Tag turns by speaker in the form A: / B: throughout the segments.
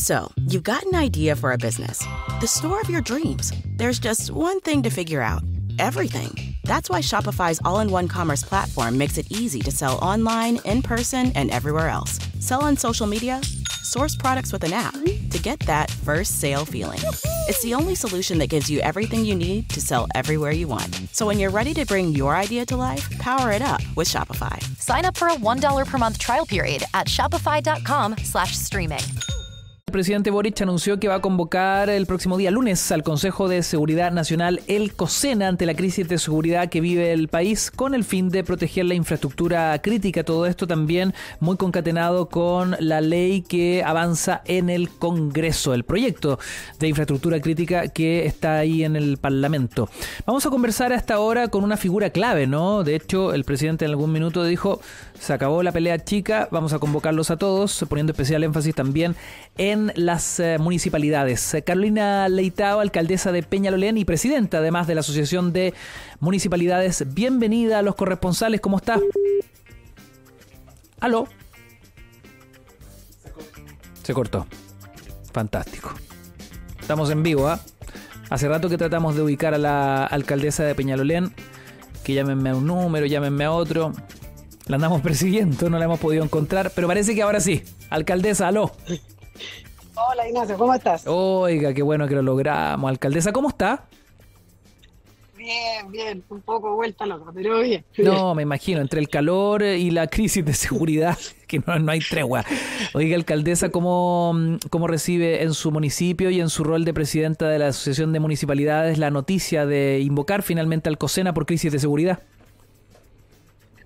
A: So, you've got an idea for a business, the store of your dreams. There's just one thing to figure out: everything. That's why Shopify's all-in-one commerce platform makes it easy to sell online, in person, and everywhere else. Sell on social media, source products with an app to get that first sale feeling. It's the only solution that gives you everything you need to sell everywhere you want. So when you're ready to bring your idea to life, power it up with Shopify.
B: Sign up for a $1 per month trial period at shopify.com/streaming.
C: El presidente Boric anunció que va a convocar el próximo día lunes al Consejo de Seguridad Nacional, el COSENA, ante la crisis de seguridad que vive el país, con el fin de proteger la infraestructura crítica. Todo esto también muy concatenado con la ley que avanza en el Congreso, el proyecto de infraestructura crítica que está ahí en el Parlamento. Vamos a conversar a esta hora con una figura clave, ¿no? De hecho, el presidente en algún minuto dijo: se acabó la pelea chica, vamos a convocarlos a todos, poniendo especial énfasis también en las municipalidades. Carolina Leitao, alcaldesa de Peñalolén y presidenta además de la Asociación de Municipalidades. Bienvenida a Los Corresponsales, ¿cómo está? ¿Aló? Se cortó. Fantástico. Estamos en vivo, ¿ah? Hace rato que tratamos de ubicar a la alcaldesa de Peñalolén, que llámenme a un número, llámenme a otro. La andamos persiguiendo, no la hemos podido encontrar, pero parece que ahora sí. Alcaldesa, aló.
D: Hola Ignacio, ¿cómo estás?
C: Oiga, qué bueno que lo logramos. Alcaldesa, ¿cómo está?
D: Bien, un poco vuelta loca, pero bien.
C: No, me imagino, entre el calor y la crisis de seguridad, que no hay tregua. Oiga, alcaldesa, ¿cómo recibe en su municipio y en su rol de presidenta de la Asociación de Municipalidades la noticia de invocar finalmente al COSENA por crisis de seguridad?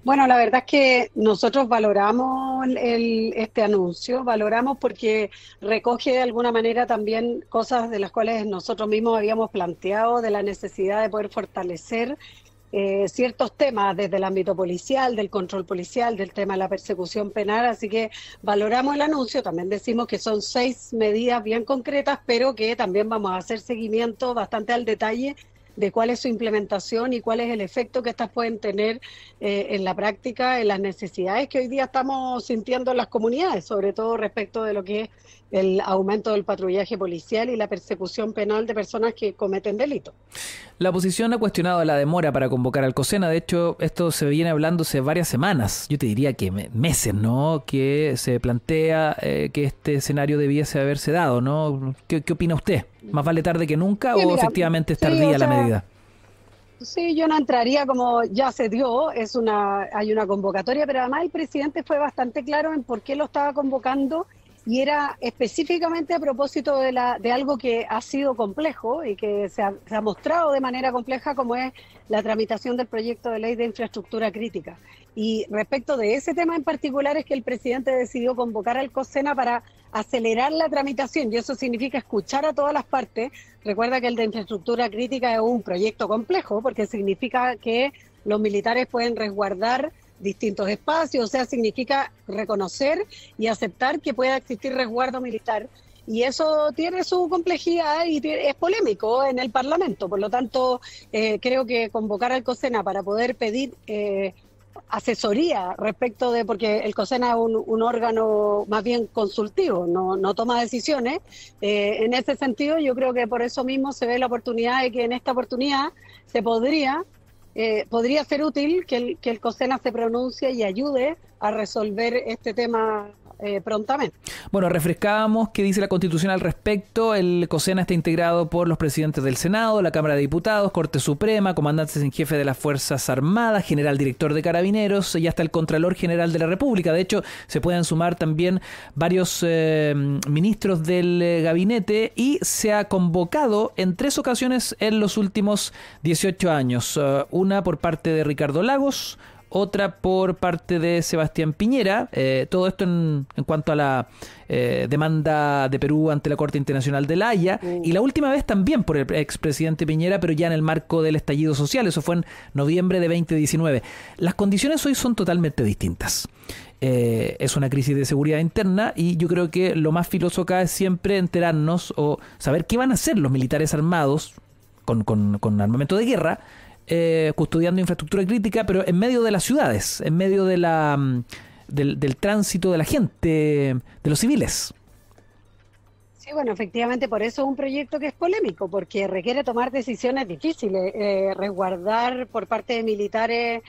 D: Bueno, la verdad es que nosotros valoramos este anuncio, valoramos porque recoge de alguna manera también cosas de las cuales nosotros mismos habíamos planteado, de la necesidad de poder fortalecer ciertos temas desde el ámbito policial, del control policial, del tema de la persecución penal, así que valoramos el anuncio. También decimos que son 6 medidas bien concretas, pero que también vamos a hacer seguimiento bastante al detalle de cuál es su implementación y cuál es el efecto que estas pueden tener en la práctica, en las necesidades que hoy día estamos sintiendo en las comunidades, sobre todo respecto de lo que es el aumento del patrullaje policial y la persecución penal de personas que cometen delitos.
C: La oposición ha cuestionado la demora para convocar al COSENA. De hecho, esto se viene hablando hace varias semanas, yo te diría que meses, ¿no? Que se plantea que este escenario debiese haberse dado, ¿no? ¿Qué opina usted? ¿Más vale tarde que nunca o efectivamente es tardía la medida?
D: Sí, yo no entraría como ya se dio, hay una convocatoria, pero además el presidente fue bastante claro en por qué lo estaba convocando. Y era específicamente a propósito de algo que ha sido complejo y que se ha mostrado de manera compleja, como es la tramitación del proyecto de ley de infraestructura crítica. Y respecto de ese tema en particular es que el presidente decidió convocar al COSENA para acelerar la tramitación, y eso significa escuchar a todas las partes. Recuerda que el de infraestructura crítica es un proyecto complejo porque significa que los militares pueden resguardar distintos espacios, o sea, significa reconocer y aceptar que pueda existir resguardo militar, y eso tiene su complejidad y es polémico en el Parlamento. Por lo tanto, creo que convocar al COSENA para poder pedir asesoría respecto de, porque el COSENA es un órgano más bien consultivo, no toma decisiones, en ese sentido yo creo que por eso mismo se ve la oportunidad de que en esta oportunidad se podría ser útil que el COSENA se pronuncie y ayude a resolver este tema prontamente.
C: Bueno, refrescábamos qué dice la Constitución al respecto. El COSENA está integrado por los presidentes del Senado, la Cámara de Diputados, Corte Suprema, comandantes en jefe de las Fuerzas Armadas, general director de Carabineros y hasta el Contralor General de la República. De hecho, se pueden sumar también varios ministros del gabinete, y se ha convocado en 3 ocasiones en los últimos 18 años. Una por parte de Ricardo Lagos, otra por parte de Sebastián Piñera, todo esto en cuanto a la demanda de Perú ante la Corte Internacional de La Haya, y la última vez también por el expresidente Piñera, pero ya en el marco del estallido social. Eso fue en noviembre de 2019. Las condiciones hoy son totalmente distintas. Es una crisis de seguridad interna, y yo creo que lo más filoso acá es siempre enterarnos o saber qué van a hacer los militares armados con armamento de guerra, custodiando infraestructura crítica, pero en medio de las ciudades, en medio de del tránsito de la gente, de los civiles.
D: Sí, bueno, efectivamente, por eso es un proyecto que es polémico, porque requiere tomar decisiones difíciles, resguardar por parte de militares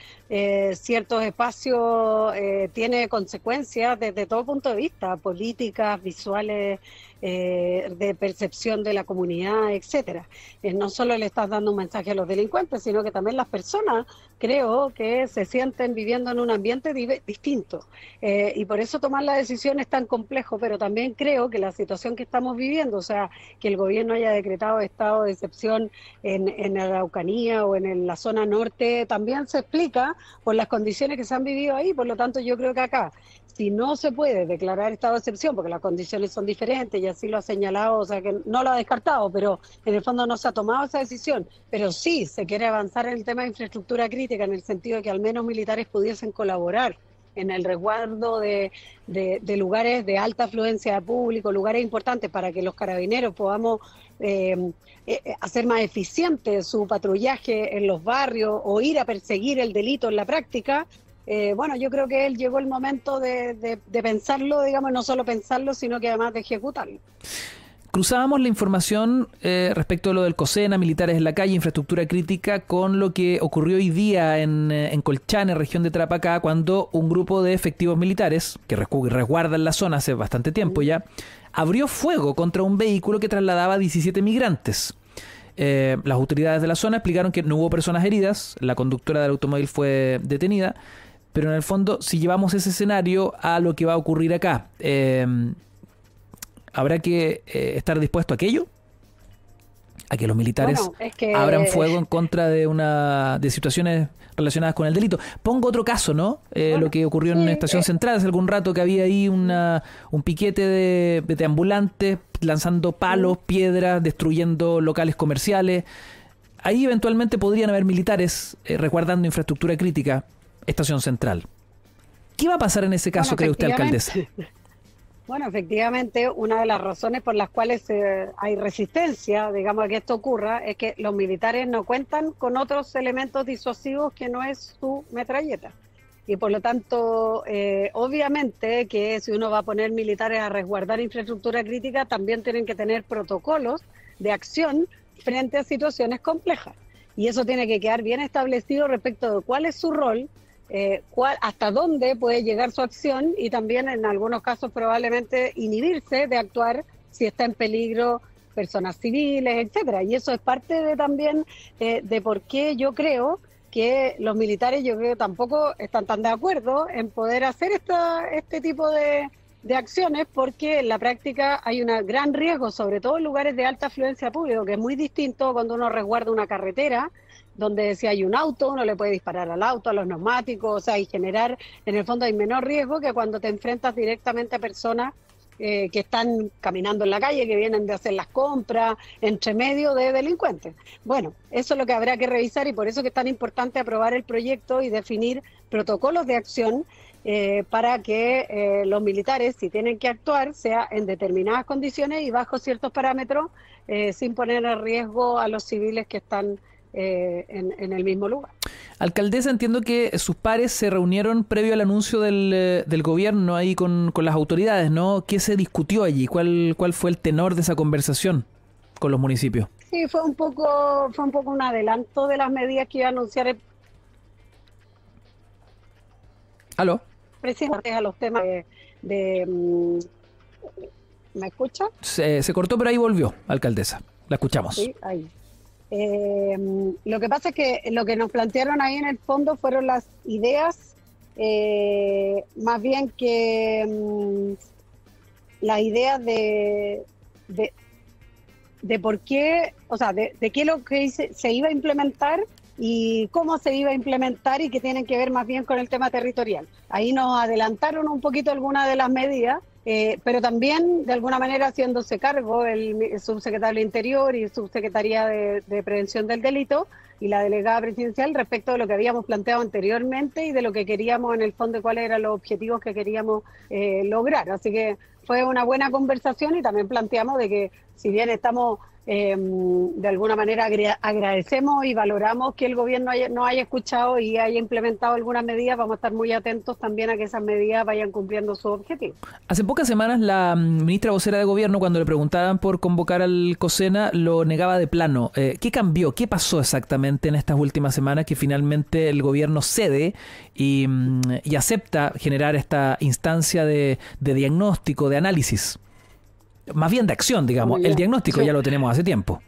D: ciertos espacios tiene consecuencias desde todo punto de vista, políticas, visuales, de percepción de la comunidad, etcétera. No solo le estás dando un mensaje a los delincuentes, sino que también las personas, creo que se sienten viviendo en un ambiente distinto. Y por eso tomar la decisión es tan complejo, pero también creo que la situación que estamos viviendo, o sea, que el gobierno haya decretado estado de excepción en la Araucanía o en la zona norte, también se explica por las condiciones que se han vivido ahí. Por lo tanto, yo creo que acá, si no se puede declarar estado de excepción, porque las condiciones son diferentes y así lo ha señalado, o sea que no lo ha descartado, pero en el fondo no se ha tomado esa decisión, pero sí se quiere avanzar en el tema de infraestructura crítica, en el sentido de que al menos militares pudiesen colaborar en el resguardo de lugares de alta afluencia de público, lugares importantes para que los carabineros podamos hacer más eficiente su patrullaje en los barrios o ir a perseguir el delito en la práctica. Bueno, yo creo que llegó el momento de pensarlo, digamos, no solo pensarlo, sino que además de ejecutarlo.
C: Cruzábamos la información respecto a lo del COSENA, militares en la calle, infraestructura crítica, con lo que ocurrió hoy día en Colchane, región de Tarapacá, cuando un grupo de efectivos militares, que resguardan la zona hace bastante tiempo ya, abrió fuego contra un vehículo que trasladaba 17 migrantes. Las autoridades de la zona explicaron que no hubo personas heridas, la conductora del automóvil fue detenida, pero en el fondo, si llevamos ese escenario a lo que va a ocurrir acá, ¿habrá que estar dispuesto a aquello? A que los militares abran fuego en contra de situaciones relacionadas con el delito. Pongo otro caso, ¿no? Lo que ocurrió en Estación Central hace algún rato, que había ahí un piquete de ambulantes lanzando palos, piedras, destruyendo locales comerciales. Ahí eventualmente podrían haber militares resguardando infraestructura crítica. Estación Central. ¿Qué va a pasar en ese caso, cree usted, alcaldesa?
D: Bueno, efectivamente, una de las razones por las cuales hay resistencia, digamos, a que esto ocurra, es que los militares no cuentan con otros elementos disuasivos que no es su metralleta. Y por lo tanto, obviamente que si uno va a poner militares a resguardar infraestructura crítica, también tienen que tener protocolos de acción frente a situaciones complejas. Y eso tiene que quedar bien establecido respecto de cuál es su rol, hasta dónde puede llegar su acción y también en algunos casos probablemente inhibirse de actuar si está en peligro personas civiles, etcétera. Y eso es parte de también de por qué yo creo que los militares, yo creo, tampoco están tan de acuerdo en poder hacer este tipo de acciones, porque en la práctica hay un gran riesgo, sobre todo en lugares de alta afluencia pública, que es muy distinto cuando uno resguarda una carretera, donde si hay un auto, uno le puede disparar al auto, a los neumáticos, o sea, y generar, en el fondo hay menor riesgo que cuando te enfrentas directamente a personas que están caminando en la calle, que vienen de hacer las compras, entre medio de delincuentes. Bueno, eso es lo que habrá que revisar y por eso que es tan importante aprobar el proyecto y definir protocolos de acción para que los militares, si tienen que actuar, sea en determinadas condiciones y bajo ciertos parámetros, sin poner en riesgo a los civiles que están en el mismo lugar.
C: Alcaldesa, entiendo que sus pares se reunieron previo al anuncio del gobierno ahí con las autoridades, ¿no? ¿Qué se discutió allí? ¿Cuál fue el tenor de esa conversación con los municipios?
D: Sí, fue un poco un adelanto de las medidas que iba a anunciar el
C: ¿Aló?
D: presidente a los temas ¿me escucha?
C: Se cortó, pero ahí volvió, alcaldesa. La escuchamos.
D: Sí, ahí. Lo que pasa es que lo que nos plantearon ahí en el fondo fueron las ideas, más bien que las ideas de por qué, o sea, de qué es lo que se iba a implementar y cómo se iba a implementar y que tienen que ver más bien con el tema territorial. Ahí nos adelantaron un poquito algunas de las medidas, pero también de alguna manera haciéndose cargo el subsecretario del Interior y subsecretaría de Prevención del Delito y la delegada presidencial respecto de lo que habíamos planteado anteriormente y de lo que queríamos en el fondo, cuáles eran los objetivos que queríamos lograr. Así que fue una buena conversación y también planteamos de que si bien estamos de alguna manera agradecemos y valoramos que el gobierno no haya escuchado y haya implementado algunas medidas, vamos a estar muy atentos también a que esas medidas vayan cumpliendo su objetivo.
C: Hace pocas semanas la ministra vocera de gobierno, cuando le preguntaban por convocar al COSENA, lo negaba de plano. ¿Qué cambió? ¿Qué pasó exactamente en estas últimas semanas que finalmente el gobierno cede y acepta generar esta instancia de diagnóstico, de análisis? Más bien de acción, digamos. El diagnóstico ya lo tenemos hace tiempo.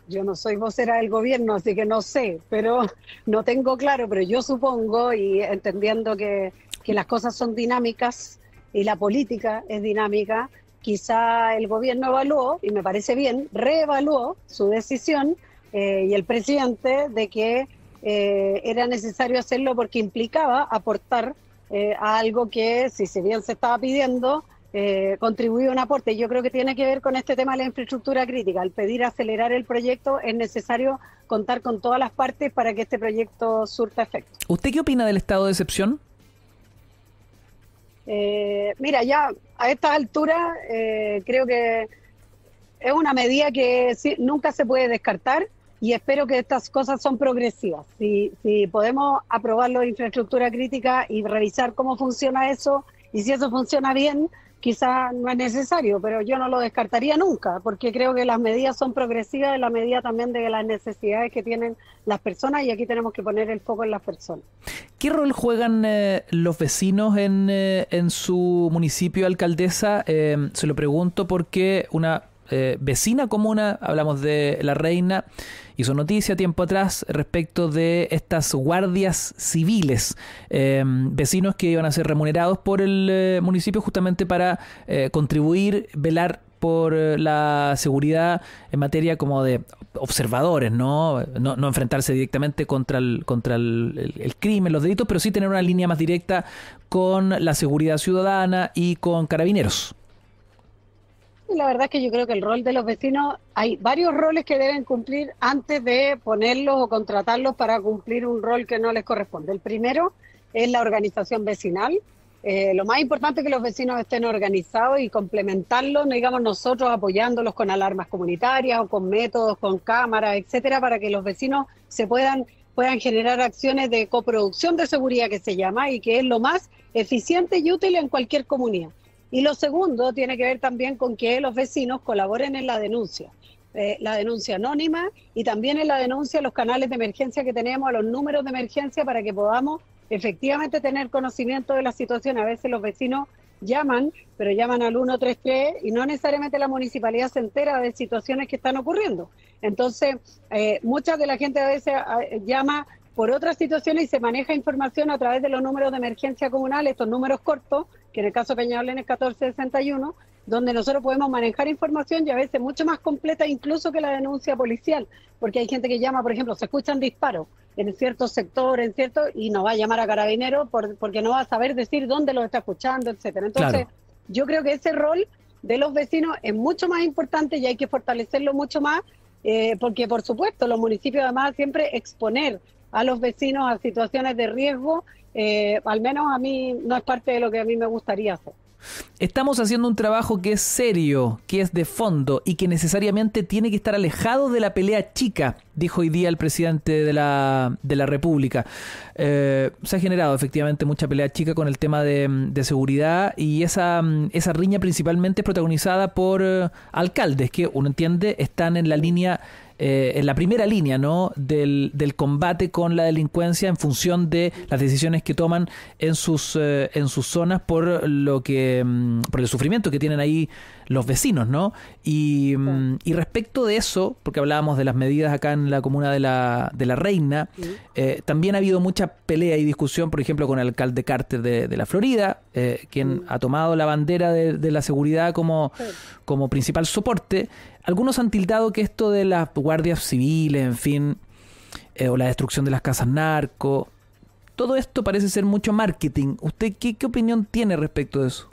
D: Yo no soy vocera del gobierno, así que no sé, pero no tengo claro, pero yo supongo, y entendiendo que las cosas son dinámicas y la política es dinámica, quizá el gobierno evaluó, y me parece bien, reevaluó su decisión y el presidente de que era necesario hacerlo porque implicaba aportar a algo que, si bien se estaba pidiendo, contribuye un aporte. Yo creo que tiene que ver con este tema de la infraestructura crítica. Al pedir acelerar el proyecto es necesario contar con todas las partes para que este proyecto surta efecto.
C: ¿Usted qué opina del estado de excepción?
D: Mira, ya a esta altura creo que es una medida que nunca se puede descartar y espero que estas cosas son progresivas. Si podemos aprobarlo de infraestructura crítica y revisar cómo funciona eso, y si eso funciona bien, quizás no es necesario, pero yo no lo descartaría nunca, porque creo que las medidas son progresivas en la medida también de las necesidades que tienen las personas, y aquí tenemos que poner el foco en las personas.
C: ¿Qué rol juegan los vecinos en su municipio, alcaldesa? Se lo pregunto porque una vecina comuna, hablamos de La Reina, hizo noticia tiempo atrás respecto de estas guardias civiles, vecinos que iban a ser remunerados por el municipio justamente para contribuir, velar por la seguridad en materia como de observadores, no enfrentarse directamente contra el crimen, los delitos, pero sí tener una línea más directa con la seguridad ciudadana y con carabineros.
D: La verdad es que yo creo que el rol de los vecinos, hay varios roles que deben cumplir antes de ponerlos o contratarlos para cumplir un rol que no les corresponde. El primero es la organización vecinal. Lo más importante es que los vecinos estén organizados y complementarlos, no digamos nosotros apoyándolos con alarmas comunitarias o con métodos, con cámaras, etcétera, para que los vecinos se puedan generar acciones de coproducción de seguridad, que se llama, y que es lo más eficiente y útil en cualquier comunidad. Y lo segundo tiene que ver también con que los vecinos colaboren en la denuncia anónima, y también en la denuncia a los canales de emergencia que tenemos, a los números de emergencia, para que podamos efectivamente tener conocimiento de la situación. A veces los vecinos llaman, pero llaman al 133 y no necesariamente la municipalidad se entera de situaciones que están ocurriendo. Entonces, mucha de la gente a veces llama por otras situaciones y se maneja información a través de los números de emergencia comunal, estos números cortos, que en el caso de Peñalolén es 1461, donde nosotros podemos manejar información y a veces mucho más completa incluso que la denuncia policial, porque hay gente que llama, por ejemplo, se escuchan disparos en cierto sector, y no va a llamar a carabineros porque no va a saber decir dónde lo está escuchando, etcétera. Entonces, claro, yo creo que ese rol de los vecinos es mucho más importante y hay que fortalecerlo mucho más, porque por supuesto los municipios además siempre exponer a los vecinos a situaciones de riesgo, al menos a mí no es parte de lo que a mí me gustaría hacer.
C: Estamos haciendo un trabajo que es serio, que es de fondo y que necesariamente tiene que estar alejado de la pelea chica, dijo hoy día el presidente de la República. Se ha generado efectivamente mucha pelea chica con el tema de seguridad, y esa riña principalmente es protagonizada por alcaldes que uno entiende están en la línea, en la primera línea, ¿no?, del combate con la delincuencia en función de las decisiones que toman en sus zonas por el sufrimiento que tienen ahí los vecinos, ¿no? Y respecto de eso, porque hablábamos de las medidas acá en la comuna de la Reina, también ha habido mucha pelea y discusión, por ejemplo, con el alcalde Carter de la Florida, quien ha tomado la bandera de la seguridad como principal soporte. Algunos han tildado que esto de las guardias civiles, en fin, o la destrucción de las casas narco, todo esto parece ser mucho marketing. ¿Usted qué opinión tiene respecto de eso?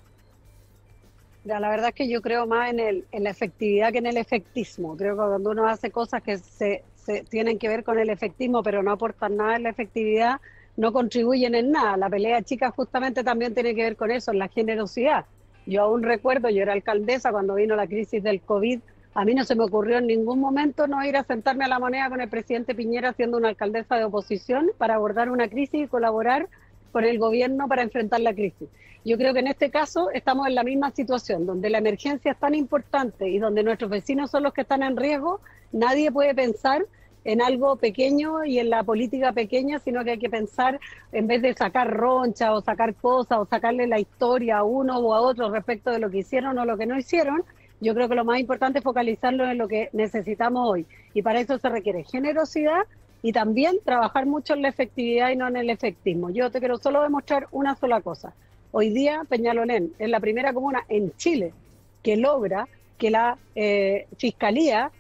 D: La verdad es que yo creo más en la efectividad que en el efectismo. Creo que cuando uno hace cosas que se tienen que ver con el efectismo, pero no aportan nada en la efectividad, no contribuyen en nada. La pelea chica justamente también tiene que ver con eso, en la generosidad. Yo aún recuerdo, yo era alcaldesa cuando vino la crisis del COVID. A mí no se me ocurrió en ningún momento no ir a sentarme a la Moneda con el presidente Piñera siendo una alcaldesa de oposición para abordar una crisis y colaborar con el gobierno para enfrentar la crisis. Yo creo que en este caso estamos en la misma situación, donde la emergencia es tan importante y donde nuestros vecinos son los que están en riesgo. Nadie puede pensar en algo pequeño y en la política pequeña, sino que hay que pensar, en vez de sacar roncha o sacar cosas o sacarle la historia a uno o a otro respecto de lo que hicieron o lo que no hicieron. Yo creo que lo más importante es focalizarlo en lo que necesitamos hoy. Y para eso se requiere generosidad y también trabajar mucho en la efectividad y no en el efectismo. Yo te quiero solo demostrar una sola cosa. Hoy día Peñalolén es la primera comuna en Chile que logra que la Fiscalía,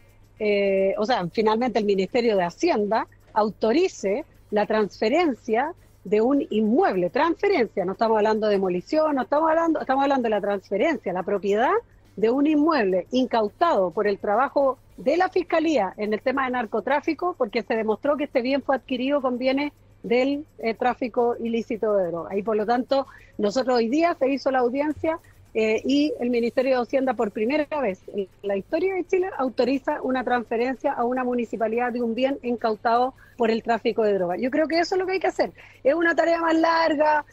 D: finalmente el Ministerio de Hacienda, autorice la transferencia de un inmueble. Transferencia, no estamos hablando de demolición, estamos hablando de la transferencia, la propiedad de un inmueble incautado por el trabajo de la Fiscalía en el tema de narcotráfico, porque se demostró que este bien fue adquirido con bienes del tráfico ilícito de droga. Y por lo tanto, nosotros hoy día se hizo la audiencia y el Ministerio de Hacienda por primera vez en la historia de Chile autoriza una transferencia a una municipalidad de un bien incautado por el tráfico de droga. Yo creo que eso es lo que hay que hacer. Es una tarea más larga,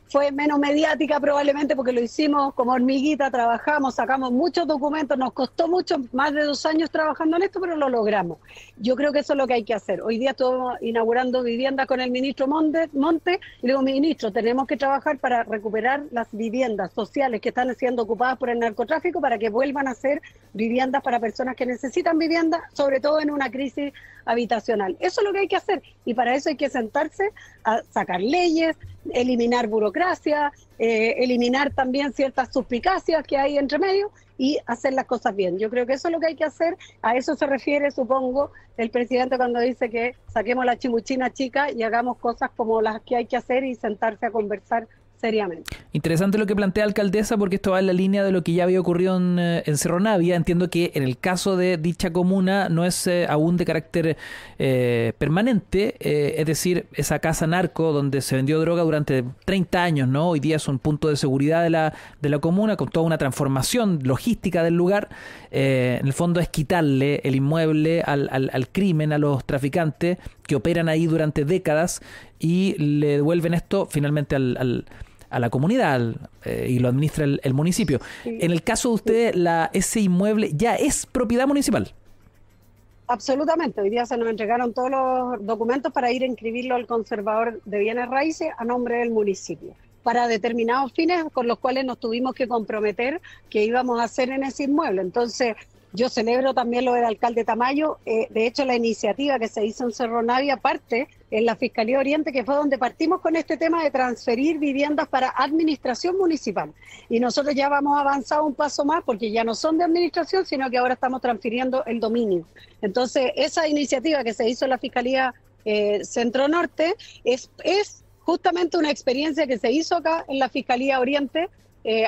D: fue menos mediática probablemente porque lo hicimos como hormiguita, trabajamos, sacamos muchos documentos, nos costó mucho, más de 2 años trabajando en esto, pero lo logramos. Yo creo que eso es lo que hay que hacer. Hoy día estamos inaugurando viviendas con el ministro Monte y le digo, ministro, tenemos que trabajar para recuperar las viviendas sociales que están siendo ocupadas por el narcotráfico para que vuelvan a ser viviendas para personas que necesitan vivienda, sobre todo en una crisis habitacional. Eso es lo que hay que hacer y para eso hay que sentarse a sacar leyes, eliminar burocracia, eliminar también ciertas suspicacias que hay entre medio y hacer las cosas bien. Yo creo que eso es lo que hay que hacer. A eso se refiere, supongo, el presidente cuando dice que saquemos la chimuchina chica y hagamos cosas como las que hay que hacer y sentarse a conversar seriamente.
C: Interesante lo que plantea alcaldesa, porque esto va en la línea de lo que ya había ocurrido en Cerro Navia. Entiendo que en el caso de dicha comuna no es aún de carácter permanente, es decir, esa casa narco donde se vendió droga durante 30 años, ¿no? Hoy día es un punto de seguridad de la comuna con toda una transformación logística del lugar. En el fondo es quitarle el inmueble al crimen, a los traficantes que operan ahí durante décadas y le devuelven esto finalmente a la comunidad y lo administra el municipio. Sí. En el caso de ustedes, ese inmueble ya es propiedad municipal.
D: Absolutamente. Hoy día se nos entregaron todos los documentos para ir a inscribirlo al conservador de bienes raíces a nombre del municipio, para determinados fines con los cuales nos tuvimos que comprometer que íbamos a hacer en ese inmueble. Entonces, yo celebro también lo del alcalde Tamayo. De hecho, la iniciativa que se hizo en Cerro Navia parte en la Fiscalía Oriente, que fue donde partimos con este tema de transferir viviendas para administración municipal. Y nosotros ya vamos avanzado un paso más porque ya no son de administración, sino que ahora estamos transfiriendo el dominio. Entonces, esa iniciativa que se hizo en la Fiscalía Centro Norte es justamente una experiencia que se hizo acá en la Fiscalía Oriente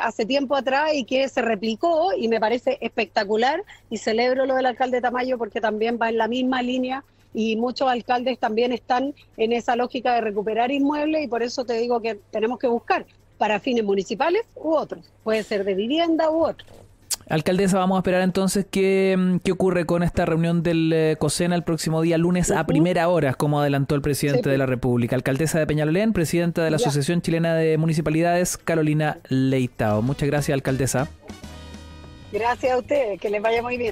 D: hace tiempo atrás y que se replicó y me parece espectacular y celebro lo del alcalde Tamayo porque también va en la misma línea y muchos alcaldes también están en esa lógica de recuperar inmuebles y por eso te digo que tenemos que buscar para fines municipales u otros, puede ser de vivienda u otro.
C: Alcaldesa, vamos a esperar entonces qué ocurre con esta reunión del COSENA el próximo día lunes a primera hora, como adelantó el presidente de la República. Alcaldesa de Peñalolén, presidenta de la Asociación Chilena de Municipalidades, Carolina Leitao. Muchas gracias, alcaldesa.
D: Gracias a ustedes, que les vaya muy bien.